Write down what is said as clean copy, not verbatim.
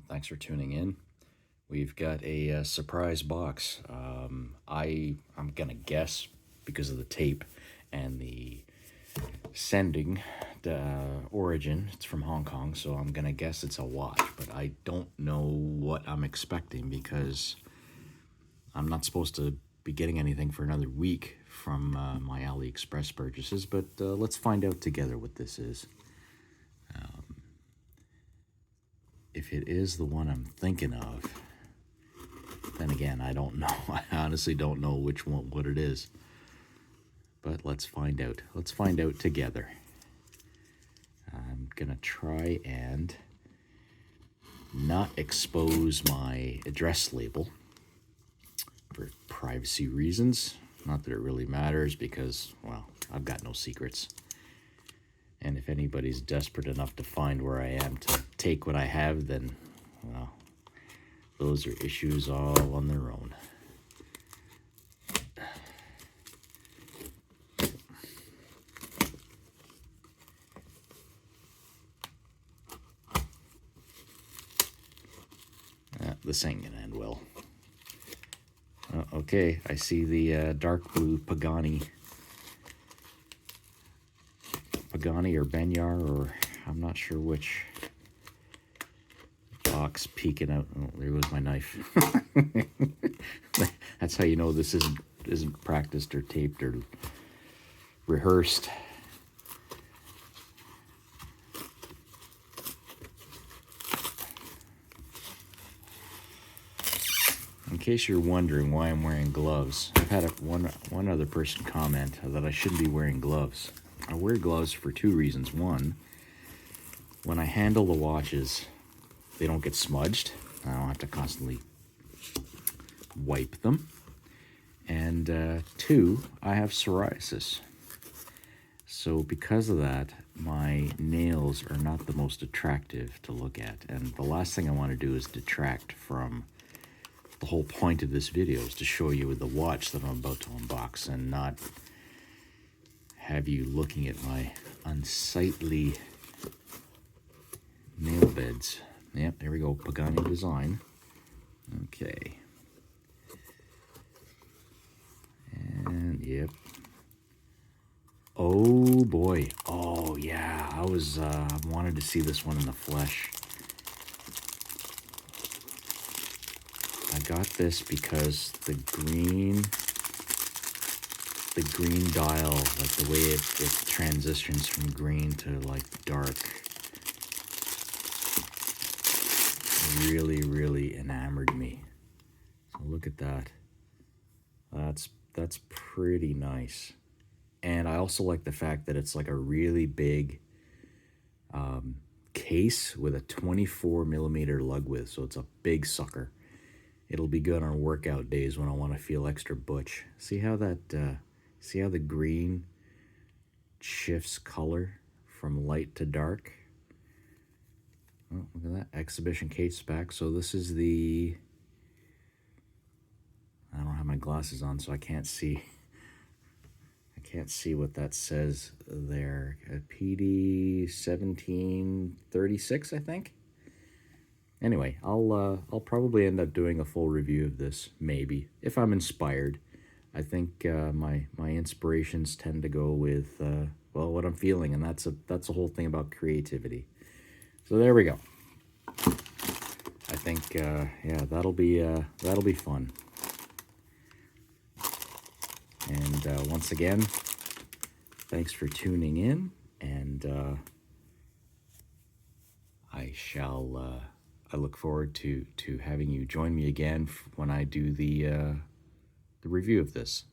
Thanks for tuning in. We've got a surprise box. I'm gonna guess because of the tape and the sending origin. It's from Hong Kong, so I'm gonna guess it's a watch. But I don't know what I'm expecting because I'm not supposed to be getting anything for another week from my AliExpress purchases. But let's find out together what this is. If it is the one I'm thinking of, then again, I don't know. I honestly don't know which one, what it is. But let's find out. Let's find out together. I'm gonna try and not expose my address label for privacy reasons. Not that it really matters because, well, I've got no secrets. And if anybody's desperate enough to find where I am to take what I have, then, well, those are issues all on their own. This ain't gonna end well. Okay, I see the dark blue Pagani or Benyar, or I'm not sure which box peeking out. Oh, there goes my knife. That's how you know this isn't practiced or taped or rehearsed. In case you're wondering why I'm wearing gloves, I've had one other person comment that I shouldn't be wearing gloves. I wear gloves for two reasons. One, when I handle the watches, they don't get smudged. I don't have to constantly wipe them. And two, I have psoriasis. So because of that, my nails are not the most attractive to look at. And the last thing I want to do is detract from the whole point of this video, is to show you the watch that I'm about to unbox and not have you looking at my unsightly nail beds. Yep, there we go, Pagani Design. Okay. And, yep. Oh, boy. Oh, yeah, I wanted to see this one in the flesh. I got this because the green dial, like the way it transitions from green to like dark, really enamored me. So look at that. That's pretty nice. And I also like the fact that it's like a really big case with a 24 millimeter lug width, so it's a big sucker. It'll be good on workout days when I want to feel extra butch. See how that, see how the green shifts color from light to dark? Oh, look at that, exhibition case back. So this is the, I don't have my glasses on, so I can't see. I can't see what that says there. PD-1736, I think. Anyway, I'll probably end up doing a full review of this, maybe, if I'm inspired. I think my inspirations tend to go with well, what I'm feeling, and that's the whole thing about creativity. So there we go. I think yeah, that'll be fun. And once again, thanks for tuning in, and I look forward to having you join me again when I do the review of this.